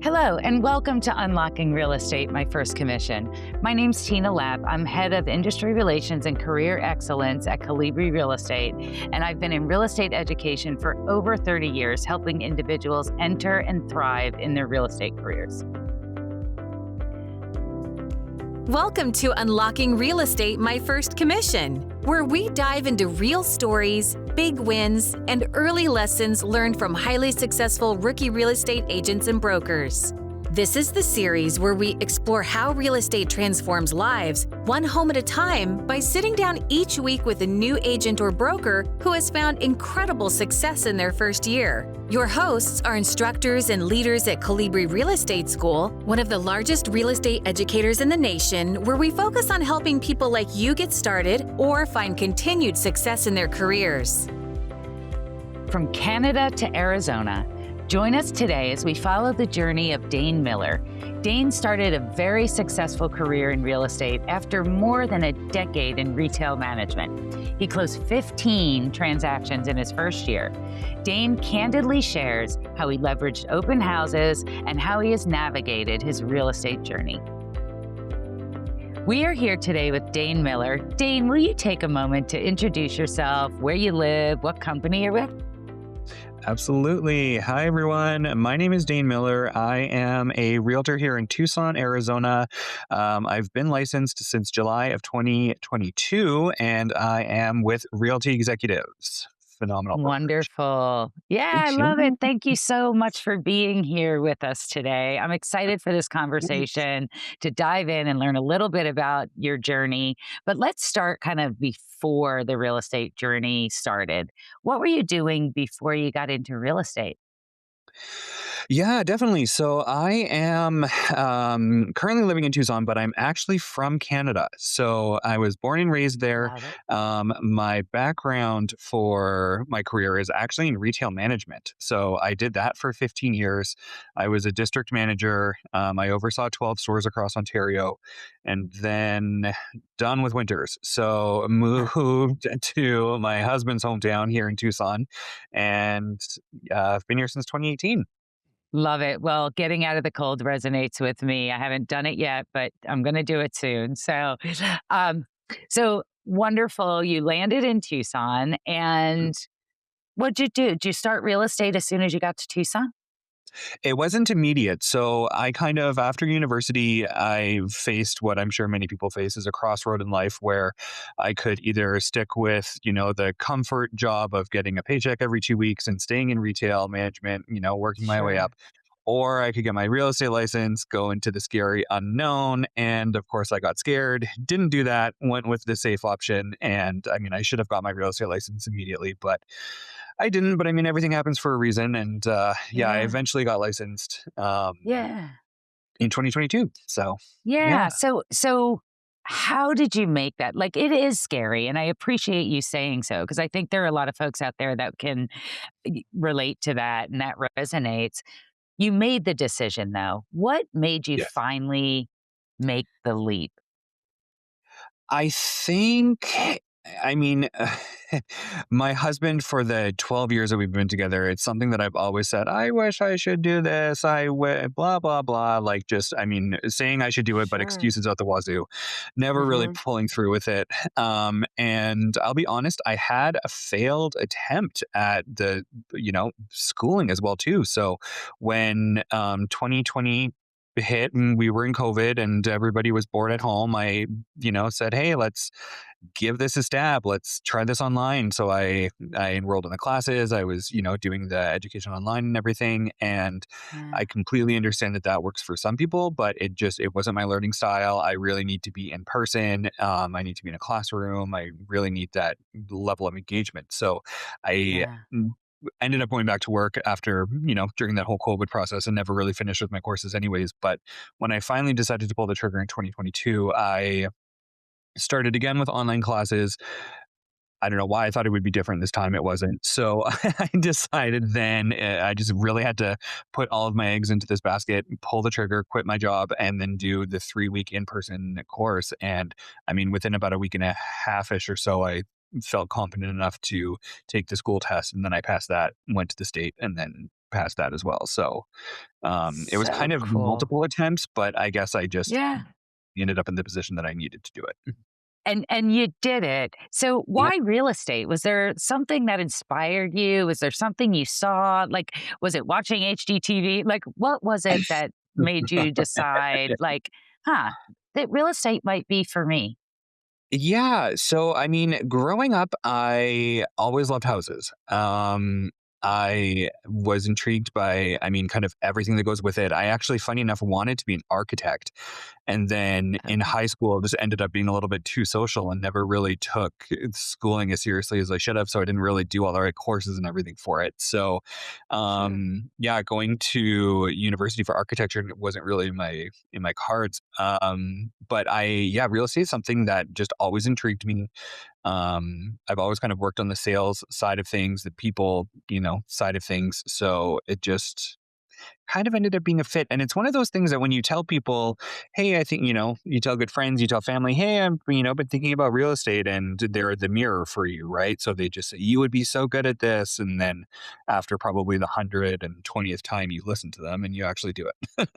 Hello, and welcome to Unlocking Real Estate, my first commission. My name's Tina Lapp. I'm head of industry relations and career excellence at Calibri Real Estate, and I've been in real estate education for over 30 years, helping individuals enter and thrive in their real estate careers. Welcome to Unlocking Real Estate, my first commission, where we dive into real stories, big wins, and early lessons learned from highly successful rookie real estate agents and brokers. This is the series where we explore how real estate transforms lives, one home at a time, by sitting down each week with a new agent or broker who has found incredible success in their first year. Your hosts are instructors and leaders at Calibri Real Estate School, one of the largest real estate educators in the nation, where we focus on helping people like you get started or find continued success in their careers. From Canada to Arizona, join us today as we follow the journey of Dane Miller. Dane started a very successful career in real estate after more than a decade in retail management. He closed 15 transactions in his first year. Dane candidly shares how he leveraged open houses and how he has navigated his real estate journey. We are here today with Dane Miller. Dane, will you take a moment to introduce yourself, where you live, what company you're with? Absolutely. Hi, everyone. My name is Dane Miller. I am a realtor here in Tucson, Arizona. I've been licensed since July of 2022, and I am with Realty Executives. Phenomenal. Wonderful. Yeah, I love it. Thank you so much for being here with us today. I'm excited for this conversation to dive in and learn a little bit about your journey. But let's start kind of before the real estate journey started. What were you doing before you got into real estate? Yeah, definitely. So I am currently living in Tucson, but I'm actually from Canada. So I was born and raised there. Love it. My background for my career is actually in retail management. So I did that for 15 years. I was a district manager. I oversaw 12 stores across Ontario, and then done with winters. So moved to my husband's hometown here in Tucson, and I've been here since 2018. Love it. Well, getting out of the cold resonates with me. I haven't done it yet, but I'm going to do it soon. Um, so wonderful. You landed in Tucson, and what'd you do? Did you start real estate as soon as you got to Tucson? It wasn't immediate. So I kind of, after university, I faced what I'm sure many people face as a crossroad in life where I could either stick with, the comfort job of getting a paycheck every 2 weeks and staying in retail management, working my way Sure. up. Or I could get my real estate license, go into the scary unknown. And of course, I got scared, didn't do that, went with the safe option. And I mean, I should have got my real estate license immediately, but I didn't. But I mean, everything happens for a reason. And yeah, I Yeah. eventually got licensed Yeah. in 2022. So Yeah. yeah. So how did you make that? Like, it is scary, and I appreciate you saying so, because I think there are a lot of folks out there that can relate to that, and that resonates. You made the decision, though. What made you Yes. finally make the leap? I think, I mean, my husband, for the 12 years that we've been together, it's something that I've always said, I wish I should do this. Blah, blah, blah. Like, just, I mean, saying I should do it, but Sure. excuses out the wazoo, never really Hmm. pulling through with it. And I'll be honest, I had a failed attempt at schooling as well, too. So when 2020 hit and we were in COVID and everybody was bored at home, I, said, hey, let's give this a stab. Let's try this online. So I enrolled in the classes. I was, doing the education online and everything. And Yeah. I completely understand that that works for some people, but it wasn't my learning style. I really need to be in person. I need to be in a classroom. I really need that level of engagement. So I Yeah. ended up going back to work after, during that whole COVID process, and never really finished with my courses anyways. But when I finally decided to pull the trigger in 2022, I started again with online classes. I don't know why I thought it would be different this time. It wasn't. So I decided then I just really had to put all of my eggs into this basket, pull the trigger, quit my job, and then do the 3 week in-person course. And I mean, within about a week and a half-ish or so, I felt confident enough to take the school test. And then I passed that, went to the state, and then past that as well. So it was So kind of cool. multiple attempts, but I guess I just Yeah. ended up in the position that I needed to do it. And you did it. So Yep. why real estate? Was there something that inspired you? Was there something you saw? Like, was it watching HGTV? Like, what was it that made you decide, like, huh, that real estate might be for me? Yeah. So, I mean, growing up, I always loved houses. I was intrigued by, I mean, kind of everything that goes with it. I actually, funny enough, wanted to be an architect. And then in Okay. high school, just ended up being a little bit too social and never really took schooling as seriously as I should have. So I didn't really do all the right courses and everything for it. So, Sure. yeah, going to university for architecture wasn't really in my cards. But yeah, real estate is something that just always intrigued me. I've always kind of worked on the sales side of things, the people, side of things. So it just kind of ended up being a fit. And it's one of those things that when you tell people, hey, I think, you tell good friends, you tell family, hey, I'm, been thinking about real estate, and they're the mirror for you, right? So they just say, you would be so good at this. And then after probably the 120th time you listen to them and you actually do it.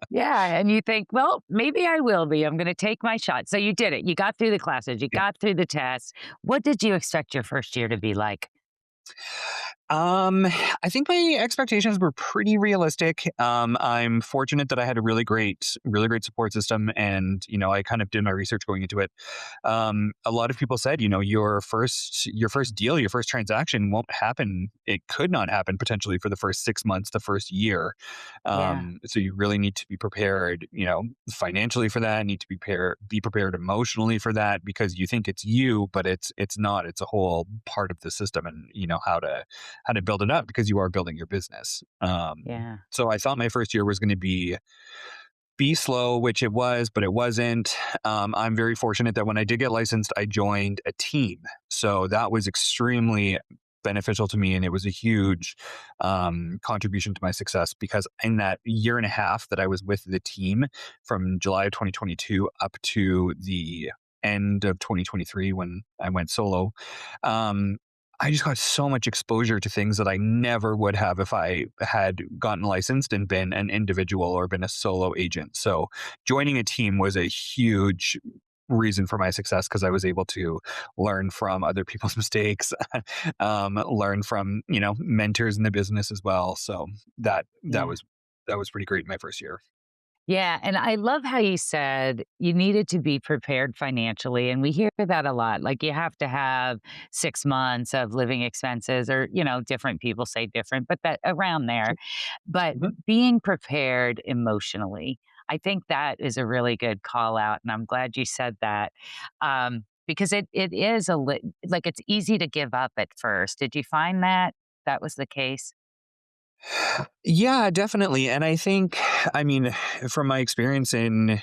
Yeah. And you think, well, maybe I will be. I'm going to take my shot. So you did it. You got through the classes, you got through the tests. What did you expect your first year to be like? Um, I think my expectations were pretty realistic. I'm fortunate that I had a really great support system, and I kind of did my research going into it. A lot of people said, your first deal, your first transaction won't happen. It could not happen potentially for the first 6 months, the first year. Yeah. So you really need to be prepared, financially for that. Need to be prepared emotionally for that, because you think it's you, but it's not. It's a whole part of the system, and how to build it up, because you are building your business. Yeah. So I thought my first year was going to be slow, which it was, but it wasn't. I'm very fortunate that when I did get licensed, I joined a team, so that was extremely beneficial to me, and it was a huge contribution to my success, because in that year and a half that I was with the team, from July of 2022 up to the end of 2023 when I went solo, um, I just got so much exposure to things that I never would have if I had gotten licensed and been an individual or been a solo agent. So joining a team was a huge reason for my success, because I was able to learn from other people's mistakes, learn from mentors in the business as well. So Yeah. that was pretty great in my first year. Yeah, and I love how you said you needed to be prepared financially, and we hear that a lot. Like, you have to have 6 months of living expenses, or, different people say different, but that around there. Sure. But Mhm. being prepared emotionally, I think that is a really good call out, and I'm glad you said that. Because it is like, it's easy to give up at first. Did you find that that was the case? Yeah, definitely. And I think, I mean, from my experience in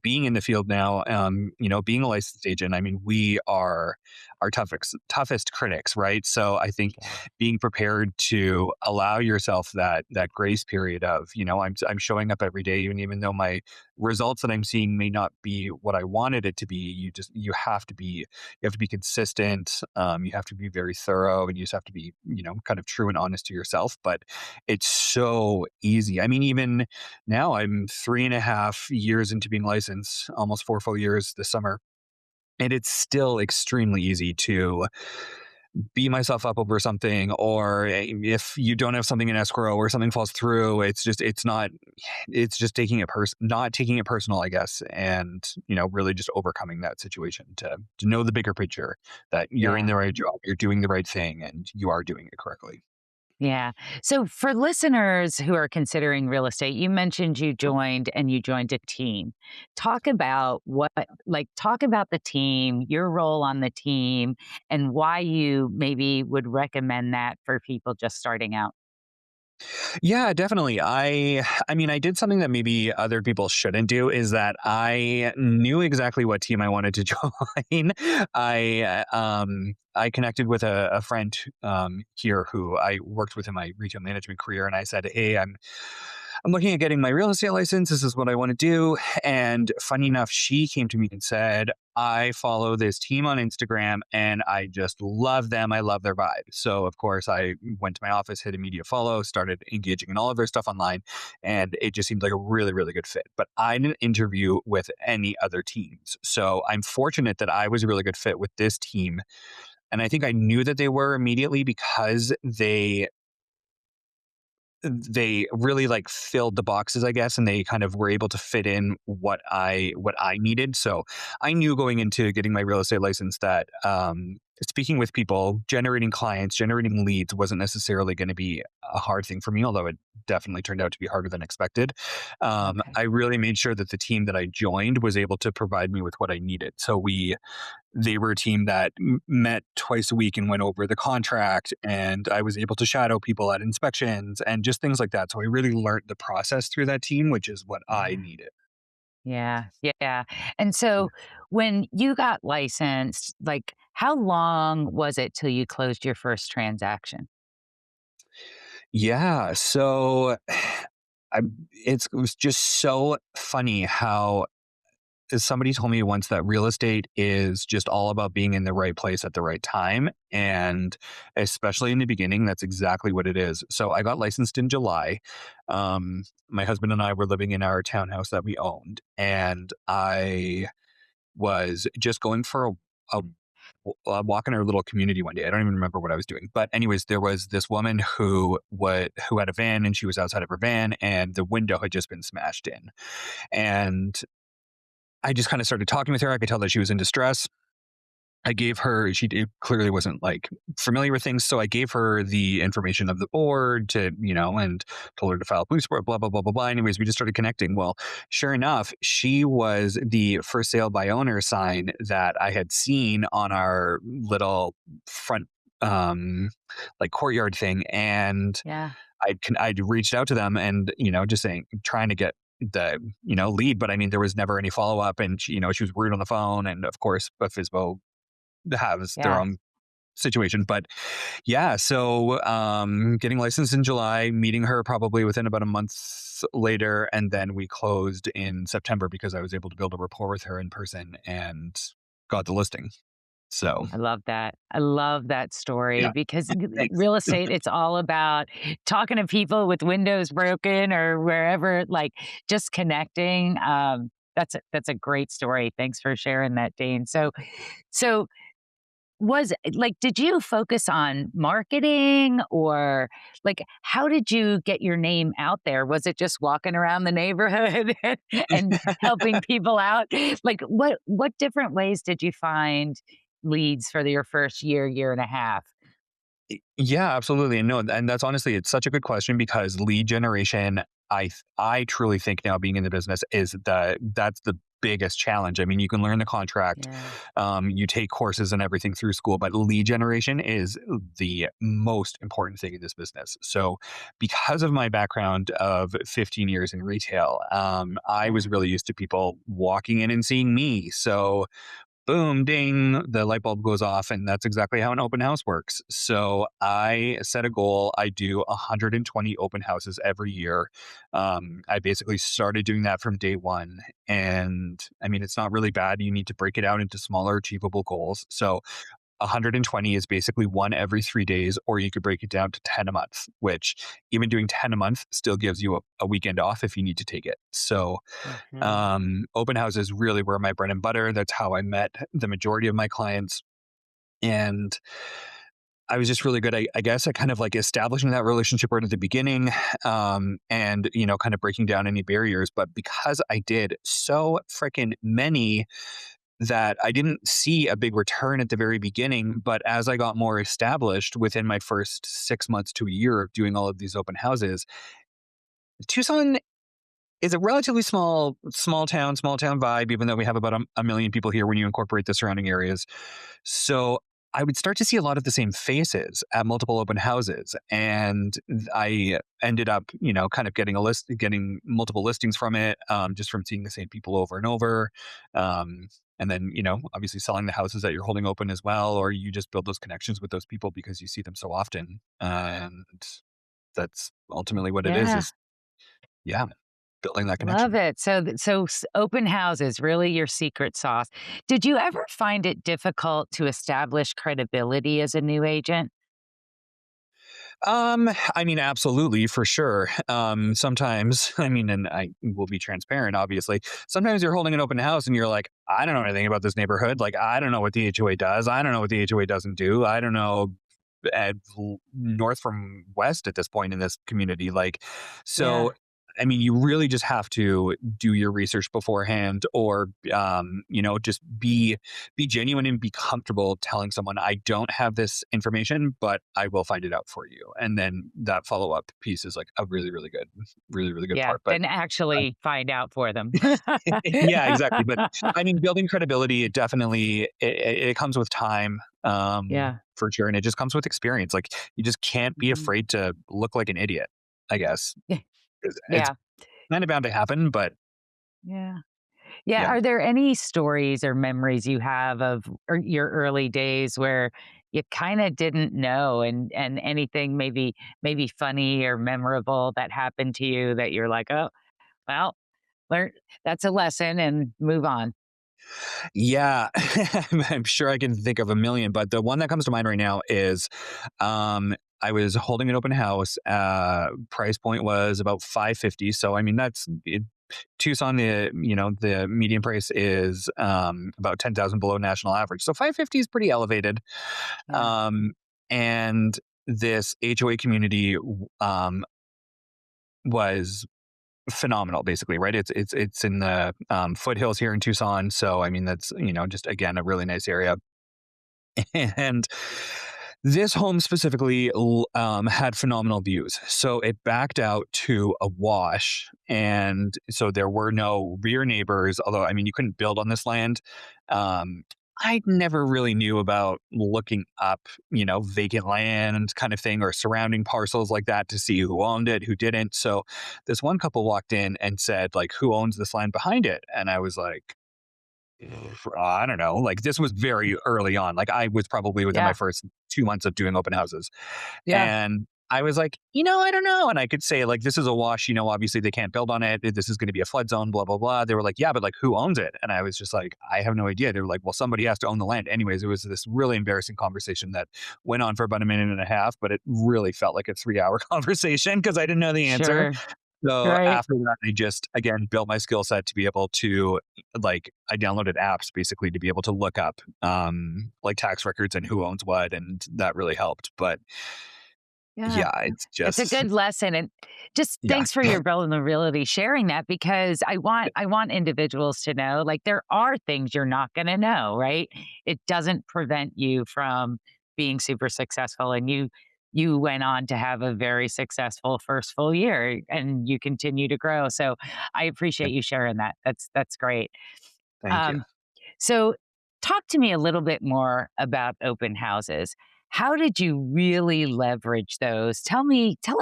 being in the field now, being a licensed agent, I mean, we are our toughest critics, right? So I think Yeah. being prepared to allow yourself that grace period of, I'm showing up every day, even though my results that I'm seeing may not be what I wanted it to be. You have to be consistent. You have to be very thorough, and you just have to be, kind of true and honest to yourself. But it's so easy. I mean, even now, I'm 3.5 years into being licensed, almost 4 full years this summer. And it's still extremely easy to beat myself up over something, or if you don't have something in escrow or something falls through, it's just not taking it personal, I guess. And, really just overcoming that situation to know the bigger picture, that you're in the Yeah. right job, you're doing the right thing, and you are doing it correctly. Yeah. So for listeners who are considering real estate, you mentioned you joined a team. Talk about the team, your role on the team, and why you maybe would recommend that for people just starting out. Yeah, definitely. I mean, I did something that maybe other people shouldn't do, is that I knew exactly what team I wanted to join. I connected with a friend here who I worked with in my retail management career, and I said, "Hey, I'm looking at getting my real estate license. This is what I want to do. And funny enough, she came to me and said, I follow this team on Instagram and I just love them. I love their vibe. So, of course, I went to my office, hit immediate follow, started engaging in all of their stuff online. And it just seemed like a really, really good fit. But I didn't interview with any other teams. So, I'm fortunate that I was a really good fit with this team. And I think I knew that they were immediately because they really like filled the boxes, I guess, and they kind of were able to fit in what I needed. So I knew going into getting my real estate license that speaking with people, generating clients, generating leads wasn't necessarily going to be a hard thing for me, although it definitely turned out to be harder than expected. Okay. I really made sure that the team that I joined was able to provide me with what I needed. So they were a team that met twice a week and went over the contract, and I was able to shadow people at inspections and just things like that. So I really learned the process through that team, which is what I Yeah. needed. Yeah. Yeah. And so when you got licensed, like how long was it till you closed your first transaction? Yeah. So I, it was just so funny how somebody told me once that real estate is just all about being in the right place at the right time. And especially in the beginning, that's exactly what it is. So I got licensed in July. My husband and I were living in our townhouse that we owned. And I was just going for a, a walk in our little community one day. I don't even remember what I was doing. But anyways, there was this woman who had a van and she was outside of her van and the window had just been smashed in. And I just kind of started talking with her. I could tell that she was in distress. I gave her, clearly wasn't like familiar with things. So I gave her the information of the board and told her to file a police report, blah, blah, blah, blah, blah. Anyways, we just started connecting. Well, sure enough, she was the for sale by owner sign that I had seen on our little front, like courtyard thing. And Yeah. I'd reached out to them and, just saying, trying to get the, lead, but I mean, there was never any follow up and she was rude on the phone. And of course, FISBO has their Yeah. own situation, but yeah, so, getting licensed in July, meeting her probably within about a month later. And then we closed in September because I was able to build a rapport with her in person and got the listing. So I love that. I love that story yeah, because thanks. real estate, it's all about talking to people with windows broken or wherever, like just connecting. That's a great story. Thanks for sharing that, Dane. So was like, did you focus on marketing or like, how did you get your name out there? Was it just walking around the neighborhood and helping people out? Like, what different ways did you find leads for your first year, year and a half? Yeah, absolutely. And no, and that's honestly, it's such a good question because lead generation, I truly think now being in the business that's the biggest challenge. I mean, you can learn the contract, Yeah. you take courses and everything through school, but lead generation is the most important thing in this business. So, because of my background of 15 years in retail, I was Yeah. really used to people walking in and seeing me. So boom, ding, the light bulb goes off. And that's exactly how an open house works. So I set a goal. I do 120 open houses every year. I basically started doing that from day one. And I mean, it's not really bad. You need to break it out into smaller, achievable goals. So 120 is basically one every 3 days, or you could break it down to 10 a month, which even doing 10 a month still gives you a weekend off if you need to take it. So Mhm. open houses really were my bread and butter. That's how I met the majority of my clients. And I was just really good, I guess, at kind of like establishing that relationship right at the beginning, and, kind of breaking down any barriers. But because I did so freaking many that I didn't see a big return at the very beginning. But as I got more established within my first 6 months to a year of doing all of these open houses, Tucson is a relatively small town vibe, even though we have about a million people here when you incorporate the surrounding areas. So I would start to see a lot of the same faces at multiple open houses. And I ended up, kind of getting multiple listings from it, just from seeing the same people over and over. Um, and then, obviously selling the houses that you're holding open as well, or you just build those connections with those people because you see them so often. And that's ultimately what it is, Yeah. is yeah, building that Love connection. it. So open houses really your secret sauce. Did you ever find it difficult to establish credibility as a new agent? I mean, absolutely, for sure. Sometimes, I mean, and I will be transparent, obviously. Sometimes you're holding an open house and you're like, I don't know anything about this neighborhood. Like, I don't know what the HOA does. I don't know what the HOA doesn't do. I don't know north from west at this point in this community. Like, Yeah. so, I mean, you really just have to do your research beforehand, or just be genuine and be comfortable telling someone, I don't have this information, but I will find it out for you. And then that follow up piece is like a really, really good Yeah. part. But Then actually find out for them. yeah, exactly. But I mean, building credibility, it definitely, it comes with time, Yeah. for sure. And it just comes with experience. Like, you just can't be Mhm. afraid to look like an idiot, I guess. Yeah. It's Yeah. kind of bound to happen, but Yeah. Yeah. yeah. Are there any stories or memories you have of your early days where you kind of didn't know and anything maybe funny or memorable that happened to you that you're like, "Oh, well, learn that's a lesson and move on." Yeah, I'm sure I can think of a million, but the one that comes to mind right now is, I was holding an open house. Price point was about 550. So I mean, that's it, Tucson. The median price is about 10,000 below national average. So 550 is pretty elevated. Yeah. Um, and this HOA community was phenomenal, basically, right? It's in the foothills here in Tucson. So I mean, that's just again a really nice area. And this home specifically had phenomenal views. So it backed out to a wash. And so there were no rear neighbors, although, I mean, you couldn't build on this land. Um, I never really knew about looking up, vacant land kind of thing, or surrounding parcels like that to see who owned it, who didn't. So this one couple walked in and said, like, who owns this land behind it? And I was like, I don't know. Like, this was very early on. Like, I was probably within my Yeah. first 2 months of doing open houses. Yeah. And I was like, I don't know. And I could say, like, this is a wash, obviously they can't build on it. This is going to be a flood zone, blah, blah, blah. They were like, yeah, but like, who owns it? And I was just like, I have no idea. They were like, well, somebody has to own the land. Anyways, it was this really embarrassing conversation that went on for about a minute and a half, but it really felt like a 3 hour conversation because I didn't know the answer. Sure. So Right. after that, I just again built my skill set to be able to, like, I downloaded apps basically to be able to look up like tax records and who owns what, and that really helped. But Yeah. yeah, it's It's a just good lesson, and just yeah, thanks for your vulnerability sharing that because I want individuals to know, like, there are things you're not gonna know, right? It doesn't prevent you from being super successful, and you went on to have a very successful first full year, and you continue to grow, so I appreciate you sharing that. That's great. thank you. Um, so, talk to me a little bit more about open houses. How did you really leverage those? Tell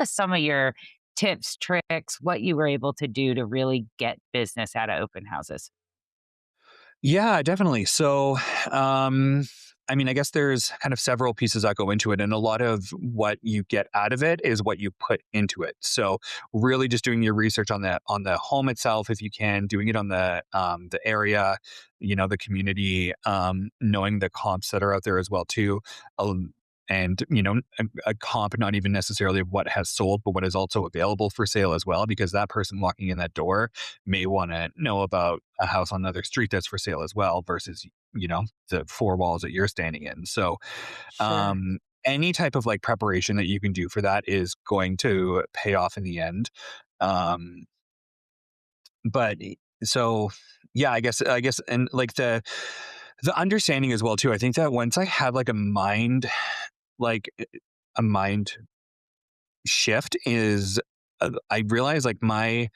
us some of your tips, tricks, what you were able to do to really get business out of open houses. Yeah, definitely. So, I mean, I guess there's kind of several pieces that go into it, and a lot of what you get out of it is what you put into it. So, really, just doing your research on the home itself, if you can, doing it on the area, the community, knowing the comps that are out there as well too. And a comp, not even necessarily of what has sold, but what is also available for sale as well, because that person walking in that door may want to know about a house on another street that's for sale as well, versus the four walls that you're standing in. So Sure. any type of like preparation that you can do for that is going to pay off in the end. um but so yeah, I guess and like the understanding as well too, I think that once I had like like a mind shift is, I realize like my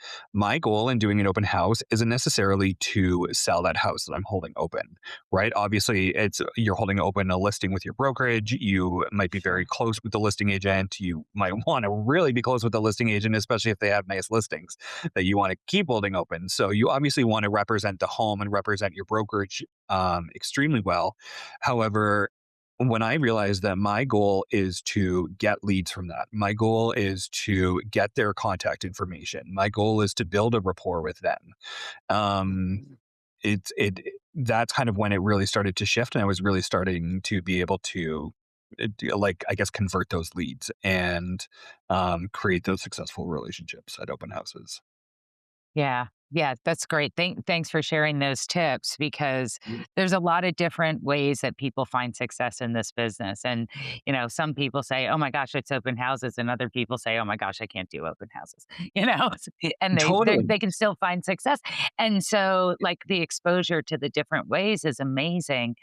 goal in doing an open house isn't necessarily to sell that house that I'm holding open, right? Obviously, it's you're holding open a listing with your brokerage. You might be very Sure. close with the listing agent. You might want to really be close with the listing agent, especially if they have nice listings that you want to keep holding open. So you obviously want to represent the home and represent your brokerage extremely well. However, when I realized that my goal is to get leads from that, my goal is to get their contact information, my goal is to build a rapport with them. Um, that's kind of when it really started to shift, and I was really starting to be able to, like, I guess, convert those leads and create those successful relationships at open houses. Yeah. Yeah, that's great. Thanks for sharing those tips because there's a lot of different ways that people find success in this business. And, some people say, oh my gosh, it's open houses. And other people say, oh my gosh, I can't do open houses, and Totally. they can still find success. And so, like, the exposure to the different ways is amazing.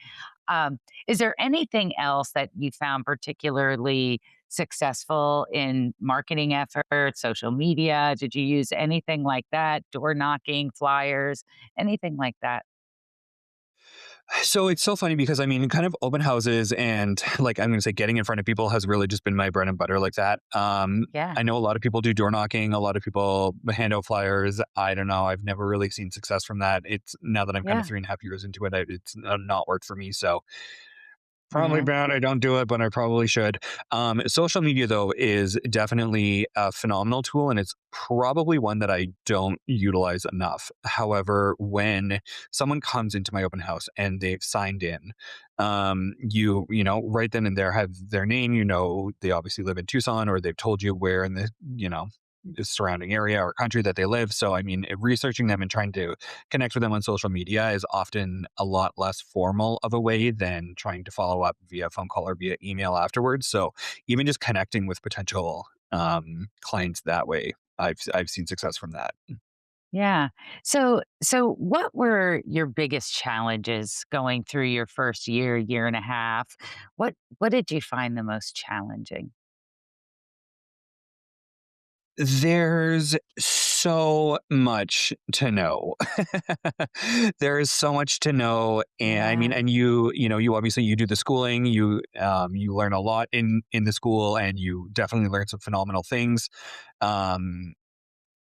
Um, is there anything else that you found particularly successful in marketing efforts, social media? Did you use anything like that? Door knocking, flyers, anything like that? So it's so funny because I mean, kind of open houses and like I'm going to say getting in front of people has really just been my bread and butter like that. Yeah, I know a lot of people do door knocking, a lot of people hand out flyers. I don't know. I've never really seen success from that. It's now that I'm kind of yeah. 3.5 years into it, it's not worked for me. So probably Hmm. bad. I don't do it, but I probably should. Social media, though, is definitely a phenomenal tool, and it's probably one that I don't utilize enough. However, when someone comes into my open house and they've signed in, right then and there have their name. They obviously live in Tucson, or they've told you where in the surrounding area or country that they live. So, I mean, researching them and trying to connect with them on social media is often a lot less formal of a way than trying to follow up via phone call or via email afterwards. So even just connecting with potential clients that way, I've seen success from that. Yeah. So what were your biggest challenges going through your first year, year and a half? What did you find the most challenging? There's so much to know. There is so much to know, and I mean, Yeah. and you obviously you do the schooling, you learn a lot in the school, and you definitely learn some phenomenal things. Um,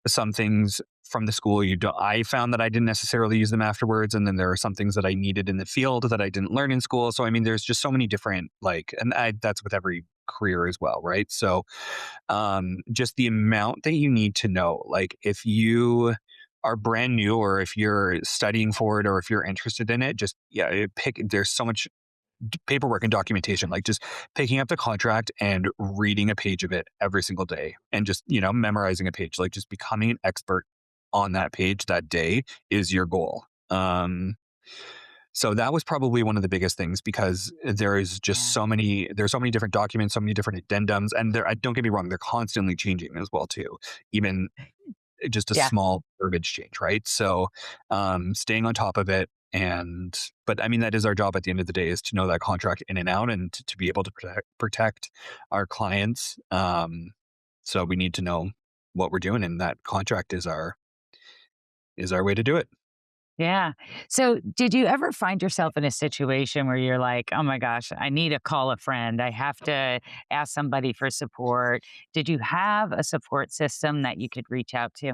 some things from the school you don't I found that I didn't necessarily use them afterwards, and then there are some things that I needed in the field that I didn't learn in school. So I mean, there's just so many different, that's with every career as well, right? So just the amount that you need to know, like if you are brand new or if you're studying for it or if you're interested in it, just yeah, there's so much paperwork and documentation, like just picking up the contract and reading a page of it every single day and just, memorizing a page, like just becoming an expert on that page that day is your goal. So that was probably one of the biggest things because Yeah. there's so many different documents, so many different addendums, and don't get me wrong, they're constantly changing as well too. Even just a Yeah. small verbiage change, right? So, staying on top of it, but I mean that is our job at the end of the day, is to know that contract in and out and to be able to protect our clients. So we need to know what we're doing, and that contract is our way to do it. Yeah. So, did you ever find yourself in a situation where you're like, "Oh my gosh, I need to call a friend. I have to ask somebody for support." Did you have a support system that you could reach out to?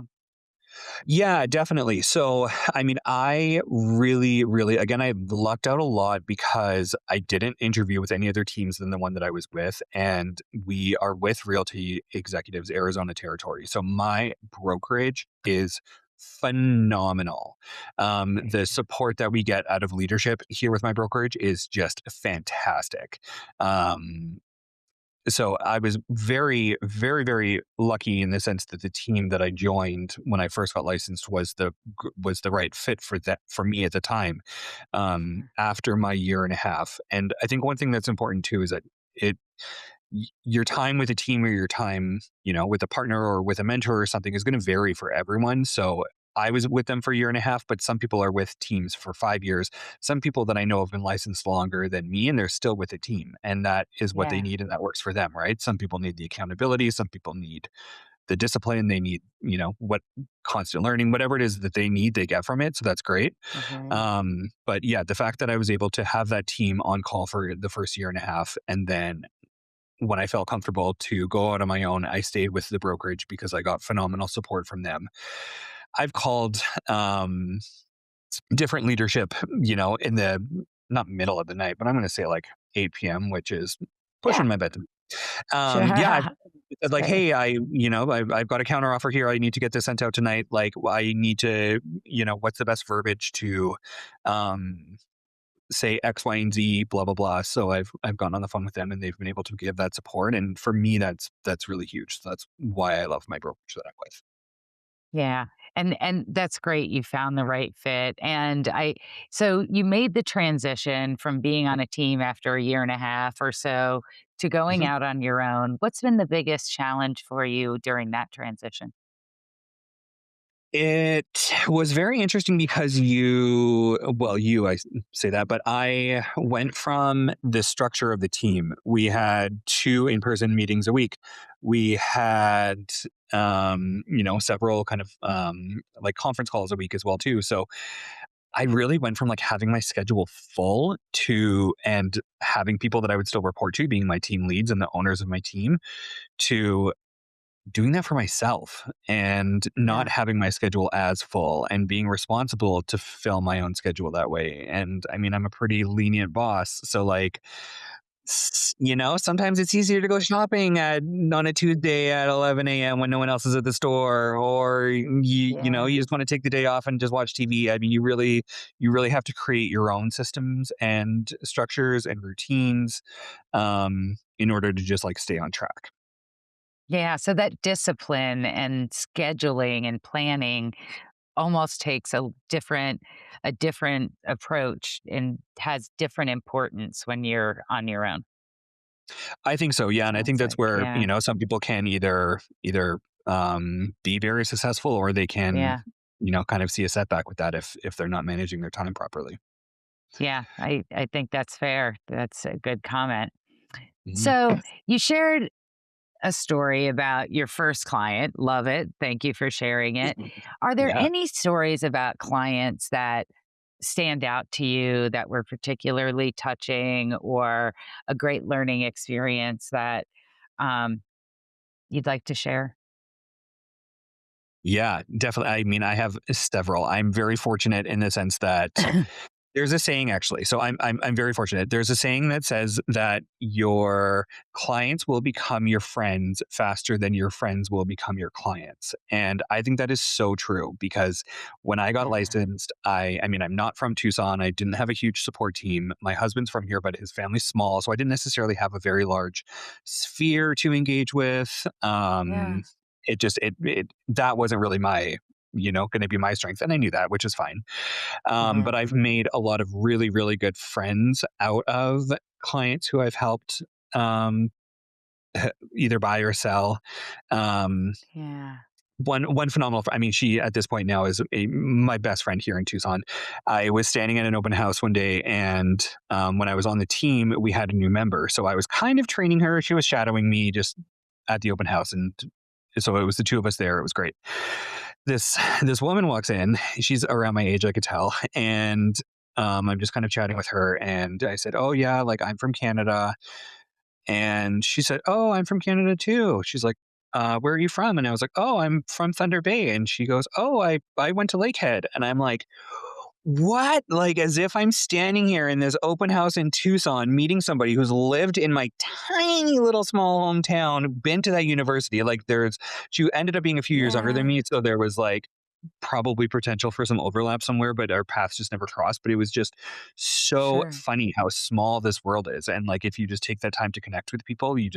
Yeah, definitely. So, I mean, I really, really, again, I lucked out a lot because I didn't interview with any other teams than the one that I was with. And we are with Realty Executives Arizona territory. So, my brokerage is phenomenal. The support that we get out of leadership here with my brokerage is just fantastic. Um, so I was very, very, very lucky in the sense that the team that I joined when I first got licensed was the right fit for me at the time. After my year and a half, and I think one thing that's important too is that it your time with a team or your time, with a partner or with a mentor or something is going to vary for everyone. So I was with them for a year and a half, but some people are with teams for 5 years. Some people that I know have been licensed longer than me, and they're still with a team, and that is what they Yeah. need, and that works for them, right? Some people need the accountability. Some people need the discipline. They need, what constant learning, whatever it is that they need, they get from it. So that's great. Mhm. But yeah, the fact that I was able to have that team on call for the first year and a half, and then when I felt comfortable to go out on my own, I stayed with the brokerage because I got phenomenal support from them. I've called different leadership, in the not middle of the night, but I'm going to say like 8 p.m., which is Yeah. pushing my bedtime. Sure. Yeah, I said That's like, great. hey, I've got a counter offer here. I need to get this sent out tonight. Like, I need to, what's the best verbiage to, um, say X, Y, and Z, blah blah blah. So I've gone on the phone with them, and they've been able to give that support. And for me, that's really huge. So that's why I love my brokerage that I'm with. Yeah. And that's great. You found the right fit. And so you made the transition from being on a team after a year and a half or so to going Mhm. out on your own. What's been the biggest challenge for you during that transition? It was very interesting because I say that, but I went from the structure of the team. We had 2 in-person meetings a week. We had, several kind of, like conference calls a week as well too. So I really went from like having my schedule full to and having people that I would still report to being my team leads and the owners of my team to doing that for myself and not Yeah. having my schedule as full and being responsible to fill my own schedule that way. And I mean, I'm a pretty lenient boss. So, like, sometimes it's easier to go shopping on a Tuesday at 11 a.m. when no one else is at the store, or Yeah. you just want to take the day off and just watch TV. I mean, you really have to create your own systems and structures and routines in order to just like stay on track. Yeah. So that discipline and scheduling and planning almost takes a different approach and has different importance when you're on your own. I think so, yeah, and I think Sounds that's like, where, yeah. some people can either, be very successful or they can, Yeah. kind of see a setback with that if they're not managing their time properly. Yeah. I think that's fair. That's a good comment. Mhm. So you shared a story about your first client. Love it. Thank you for sharing it. Are there Yeah. any stories about clients that stand out to you that were particularly touching or a great learning experience that um, you'd like to share? Yeah, definitely. I mean, I have several. I'm very fortunate in the sense that there's a saying actually. So I'm very fortunate. There's a saying that says that your clients will become your friends faster than your friends will become your clients. And I think that is so true because when I got Yeah. licensed, I mean I'm not from Tucson. I didn't have a huge support team. My husband's from here, but his family's small, so I didn't necessarily have a very large sphere to engage with. Yeah. It just it that wasn't really my going to be my strength, and I knew that, which is fine. Yeah. But I've made a lot of really, really good friends out of clients who I've helped um, either buy or sell. Um, Yeah. one phenomenal. I mean, she at this point now is my best friend here in Tucson. I was standing at an open house one day, and when I was on the team, we had a new member, so I was kind of training her. She was shadowing me just at the open house, and so it was the 2 of us there. It was great. This woman walks in. She's around my age, I could tell, and I'm just kind of chatting with her. And I said, "Oh yeah, like I'm from Canada." And she said, "Oh, I'm from Canada too." She's like, "Where are you from?" And I was like, "Oh, I'm from Thunder Bay." And she goes, "Oh, I went to Lakehead." And I'm like, "What?" Like as if I'm standing here in this open house in Tucson meeting somebody who's lived in my tiny little small hometown, been to that university. Like she ended up being a few years younger than Yeah. me, so there was like probably potential for some overlap somewhere, but our paths just never crossed. But it was just so Sure. funny how small this world is. And like if you just take that time to connect with people, you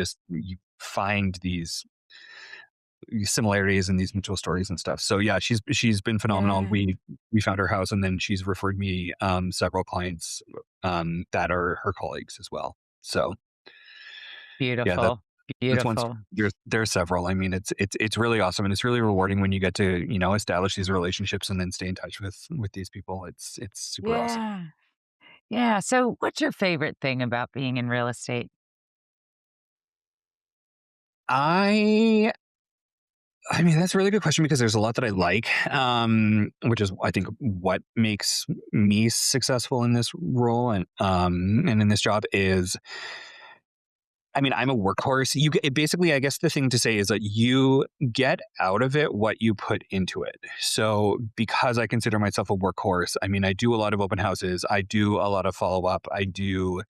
find these similarities and these mutual stories and stuff. So yeah, she's been phenomenal. Yeah. We found her house and then she's referred me several clients that are her colleagues as well. So yeah, Beautiful. that's one. Beautiful. There's several. I mean, it's really awesome and it's really rewarding when you get to establish these relationships and then stay in touch with these people. It's super awesome. Yeah. Yeah. So, what's your favorite thing about being in real estate? I I mean that's a really good question because there's a lot that I like, which is I think what makes me successful in this role and in this job is I mean, I'm a workhorse. Basically, I guess the thing to say is that you get out of it what you put into it. So, because I consider myself a workhorse, I mean, I do a lot of open houses. I do a lot of follow up. I do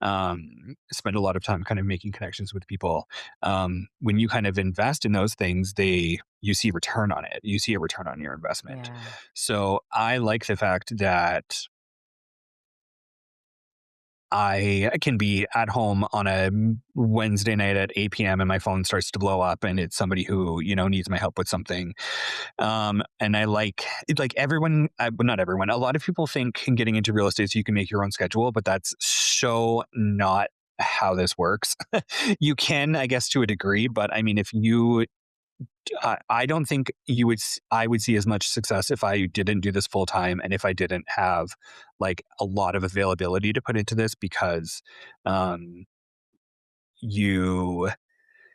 spend a lot of time kind of making connections with people. When you kind of invest in those things, you see return on it. You see a return on your investment. Yeah. So, I like the fact that I can be at home on a Wednesday night at 8 p.m. and my phone starts to blow up and it's somebody who, needs my help with something. And I like everyone, but not everyone. A lot of people think getting into real estate so you can make your own schedule, but that's so not how this works. You can, I guess, to a degree, but I mean, if you I don't think I would see as much success if I didn't do this full time and if I didn't have like a lot of availability to put into this because um, you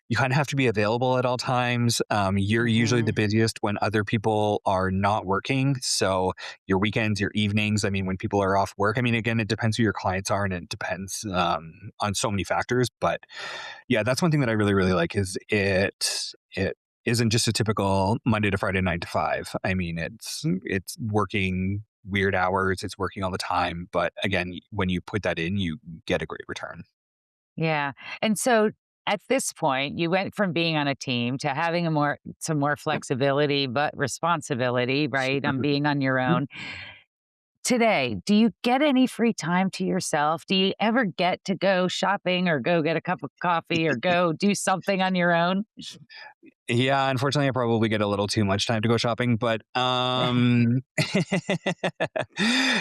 you kind of have to be available at all times. You're usually the Hmm. busiest when other people are not working. So your weekends, your evenings, I mean, when people are off work, I mean, again, it depends who your clients are and it depends on so many factors. But yeah, that's one thing that I really, really like is it isn't just a typical Monday to Friday 9 to 5. I mean, it's working weird hours, it's working all the time. But again, when you put that in, you get a great return. Yeah. And so at this point, you went from being on a team to having some more flexibility, but responsibility, right? On being on your own. Today, do you get any free time to yourself? Do you ever get to go shopping or go get a cup of coffee or go do something on your own? Yeah, unfortunately, I probably get a little too much time to go shopping, but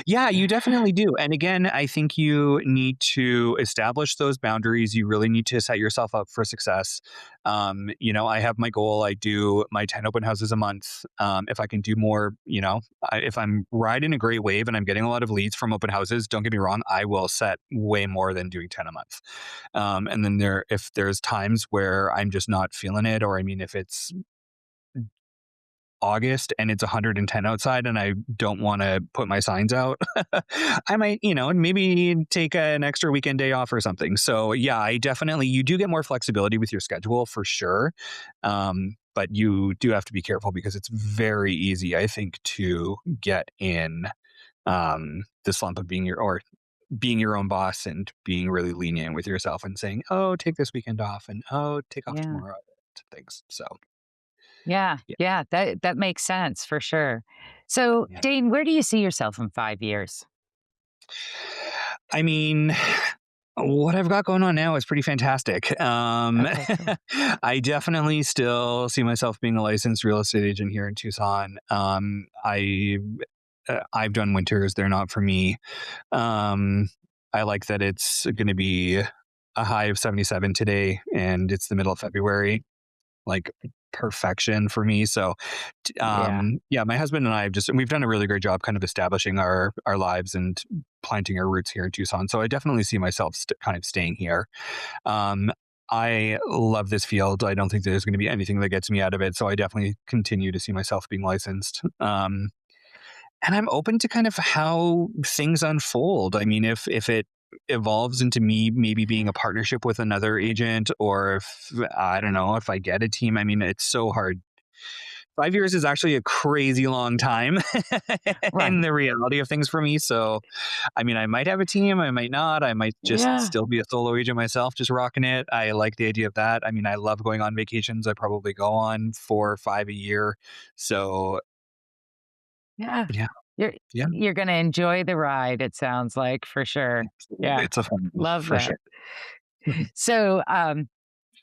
yeah, you definitely do. And again, I think you need to establish those boundaries. You really need to set yourself up for success. I have my goal. I do my 10 open houses a month. If I can do more, if I'm riding a great wave and I'm getting a lot of leads from open houses, don't get me wrong, I will set way more than doing 10 a month. And then if there's times where I'm just not feeling it, or I mean, if it's August and it's 110 outside and I don't want to put my signs out, I might, maybe take an extra weekend day off or something. So yeah, you do get more flexibility with your schedule for sure. But you do have to be careful because it's very easy, I think, to get in the slump of being your own boss and being really lenient with yourself and saying, "Oh, take this weekend off," and "Oh, take off Yeah. tomorrow," things. So, Yeah. yeah, Yeah. That makes sense for sure. So, yeah. Dane, where do you see yourself in 5 years? I mean, what I've got going on now is pretty fantastic. Okay, cool. I definitely still see myself being a licensed real estate agent here in Tucson. I've done winters; they're not for me. Um, I like that it's going to be a high of 77 today, and it's the middle of February. Like perfection for me. So, Yeah. yeah, my husband and I we've done a really great job kind of establishing our lives and planting our roots here in Tucson. So I definitely see myself kind of staying here. Um, I love this field. I don't think there's going to be anything that gets me out of it. So I definitely continue to see myself being licensed. And I'm open to kind of how things unfold. I mean, if it evolves into me maybe being a partnership with another agent, or if I don't know if I get a team. I mean, it's so hard. 5 years is actually a crazy long time in Right. the reality of things for me. So, I mean, I might have a team, I might not. I might just Yeah. still be a solo agent myself, just rocking it. I like the idea of that. I mean, I love going on vacations. I probably go on 4 or 5 a year. So, Yeah. yeah, You're yeah, you're gonna enjoy the ride, it sounds like, for sure. absolutely. Yeah. It's a fun one Love for that. sure. So,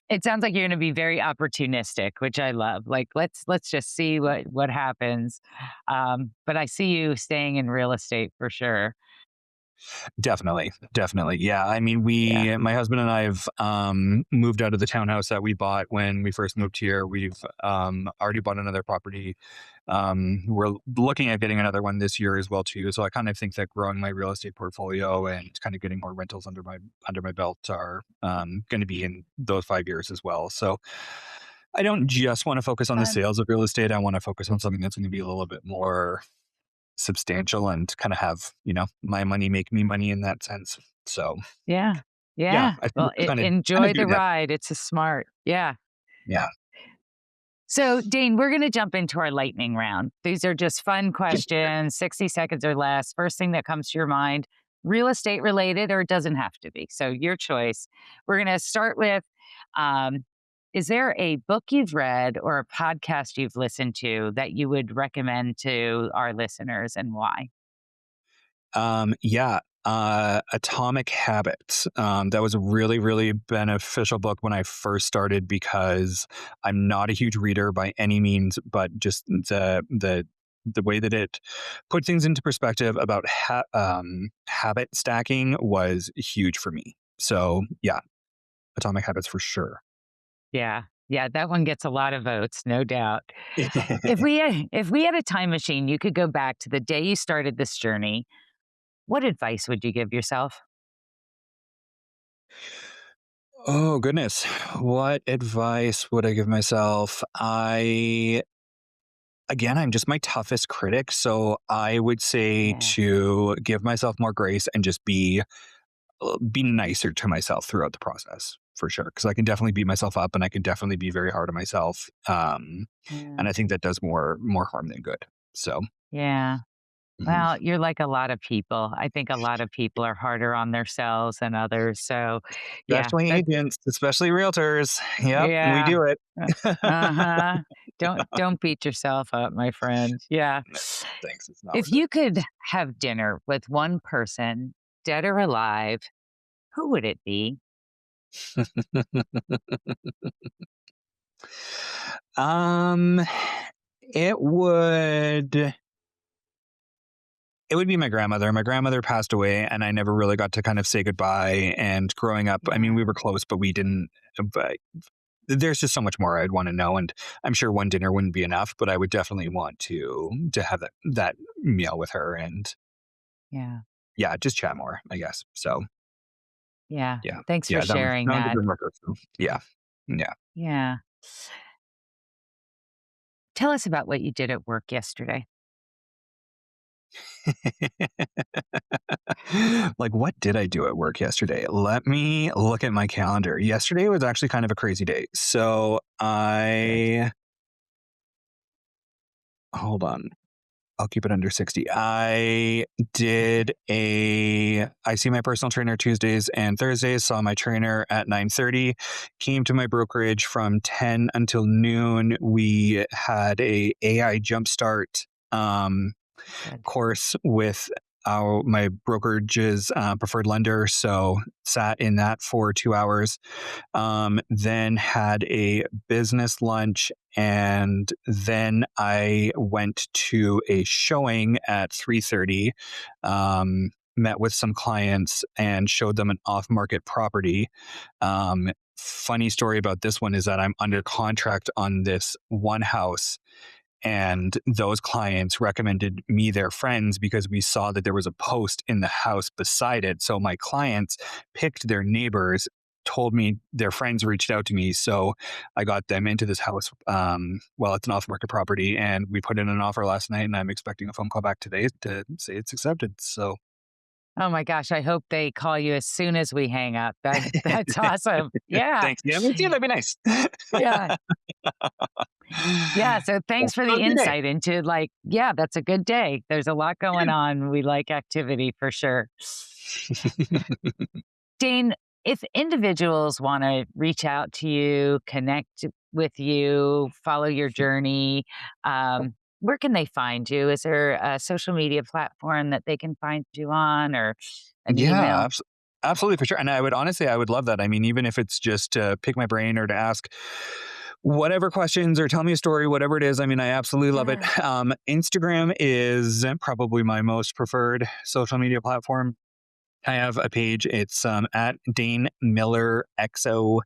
it sounds like you're gonna be very opportunistic, which I love. Like, let's just see what happens. But I see you staying in real estate for sure. Definitely, definitely. Yeah, I mean, Yeah. my husband and I have moved out of the townhouse that we bought when we first moved here. We've already bought another property. We're looking at getting another one this year as well too. So I kind of think that growing my real estate portfolio and kind of getting more rentals under my belt are going to be in those 5 years as well. So I don't just want to focus on the Fun. sales of real estate. I want to focus on something that's going to be a little bit more substantial and kind of have, my money make me money in that sense. So, Yeah. Yeah, Yeah. I think Well, it's kind of enjoy do the that. ride. It's a smart. Yeah. Yeah. So, Dane, we're going to jump into our lightning round. These are just fun questions, 60 seconds or less. First thing that comes to your mind, real estate related, or it doesn't have to be. So, your choice. We're going to start with um, is there a book you've read or a podcast you've listened to that you would recommend to our listeners and why? Yeah. Atomic Habits. That was a really, really beneficial book when I first started because I'm not a huge reader by any means, but just the way that it put things into perspective about habit stacking was huge for me. So yeah, Atomic Habits for sure. Yeah. Yeah, that one gets a lot of votes, no doubt. If we had a time machine, you could go back to the day you started this journey. What advice would you give yourself? Oh goodness. What advice would I give myself? I'm just my toughest critic, so I would say Yeah. to give myself more grace and just be nicer to myself throughout the process for sure, because I can definitely beat myself up and I can definitely be very hard on myself. Yeah. And I think that does more harm than good. So, Yeah. mhm. Well, you're like a lot of people. I think a lot of people are harder on themselves than others. So, yeah, Especially agents, especially realtors. Yep, we yeah. do it. Uh huh. Don't beat yourself up, my friend. Yeah. No, thanks. It's not If worth it. you could have dinner with one person, dead or alive, who would it be? um, it would. It would be my grandmother. My grandmother passed away, and I never really got to kind of say goodbye. And growing up, I mean, Yeah. we were close, but we didn't. But there's just so much more I'd want to know, and I'm sure one dinner wouldn't be enough. But I would definitely want to have that meal with her, and Yeah. yeah, just chat more, I guess. So Yeah. yeah, Thanks for yeah, sharing that one's a that. good marker. So, yeah, yeah. Yeah. Tell us about what you did at work yesterday. Like, what did I do at work yesterday? Let me look at my calendar. Yesterday was actually kind of a crazy day. So Good. hold on. I'll keep it under 60. I see my personal trainer Tuesdays and Thursdays, saw my trainer at 9:30, came to my brokerage from 10 until noon. We had a AI jumpstart Good. course with my brokerage's preferred lender. So sat in that for 2 hours. Then had a business lunch, and then I went to a showing at 3:30. Met with some clients and showed them an off-market property. Funny story about this one is that I'm under contract on this one house, and those clients recommended me their friends because we saw that there was a post in the house beside it. So my clients picked their neighbors, told me their friends reached out to me. So I got them into this house. Well, it's an off market property, and we put in an offer last night, and I'm expecting a phone call back today to say it's accepted. So Oh my gosh, I hope they call you as soon as we hang up. That's awesome. Yeah. thanks. Yeah, me too. That'd be nice. Yeah. Yeah, so Yeah. thanks for Have the a good day. insight into like, yeah, that's a good day. There's a lot going on. We like activity for sure. Dane, if individuals want to reach out to you, connect with you, follow your journey, where can they find you? Is there a social media platform that they can find you on or an Yeah, email? absolutely for sure. And I would love that. I mean, even if it's just to pick my brain or to ask whatever questions or tell me a story, whatever it is. I mean, I absolutely love it. Yeah. Instagram is probably my most preferred social media platform. I have a page. It's at Dane Miller XO.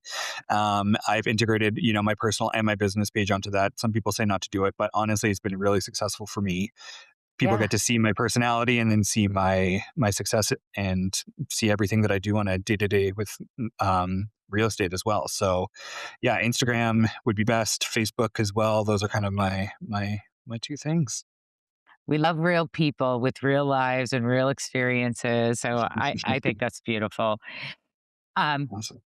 I've integrated, my personal and my business page onto that. Some people say not to do it, but honestly, it's been really successful for me. People Yeah. get to see my personality and then see my success and see everything that I do on a day to day with real estate as well. So yeah, Instagram would be best. Facebook as well. Those are kind of my two things. We love real people with real lives and real experiences. So I think that's beautiful. Um, Awesome.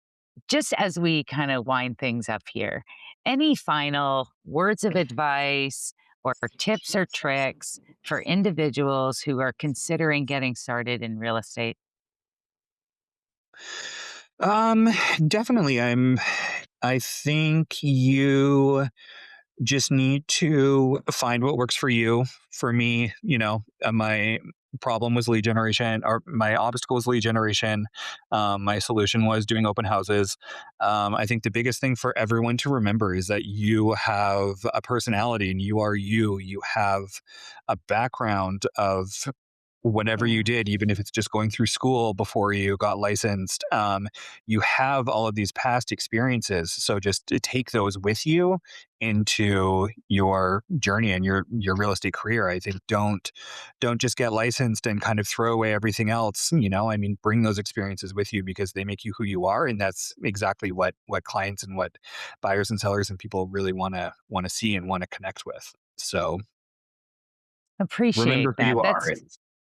just as we kind of wind things up here, any final words of advice or tips or tricks for individuals who are considering getting started in real estate? Um, Definitely. I think you just need to find what works for you. For me, my problem was lead generation, or my obstacle was lead generation. My solution was doing open houses. I think the biggest thing for everyone to remember is that you have a personality and you are you. You have a background of whatever Yeah. you did, even if it's just going through school before you got licensed. You have all of these past experiences. So just to take those with you into your journey and your real estate career. I think don't just get licensed and kind of throw away everything else. I mean, bring those experiences with you because they make you who you are, and that's exactly what clients and what buyers and sellers and people really want to see and want to connect with. So Appreciate remember who that. you are. That's And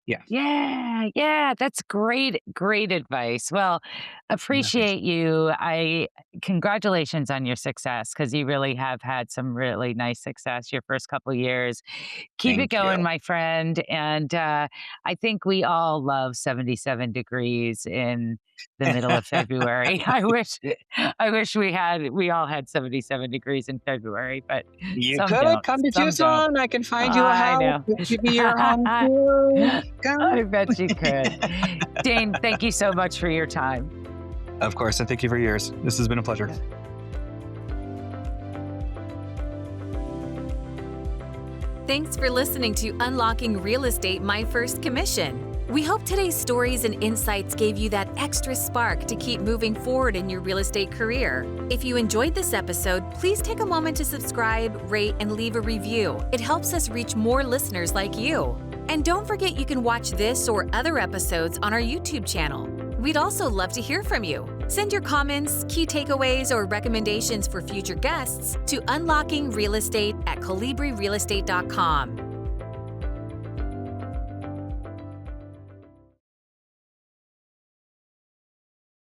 yeah. Yeah, yeah, that's great, great advice. Well, Yeah, thanks. appreciate you. I Congratulations on your success because you really have had some really nice success your first couple years. Keep it Thank you. going, my friend. And I think we all love 77 degrees in the middle of February. We all had 77 degrees in February, but You some could don't. come to Some don't. Tucson. I can find you a I house. know. It could be your home too. Come. I bet you could. Dane, thank you so much for your time. Of course, and thank you for yours. This has been a pleasure. Thanks for listening to Unlocking Real Estate My First Commission. We hope today's stories and insights gave you that extra spark to keep moving forward in your real estate career. If you enjoyed this episode, please take a moment to subscribe, rate, and leave a review. It helps us reach more listeners like you. And don't forget you can watch this or other episodes on our YouTube channel. We'd also love to hear from you. Send your comments, key takeaways, or recommendations for future guests to unlockingrealestate@colibrirealestate.com.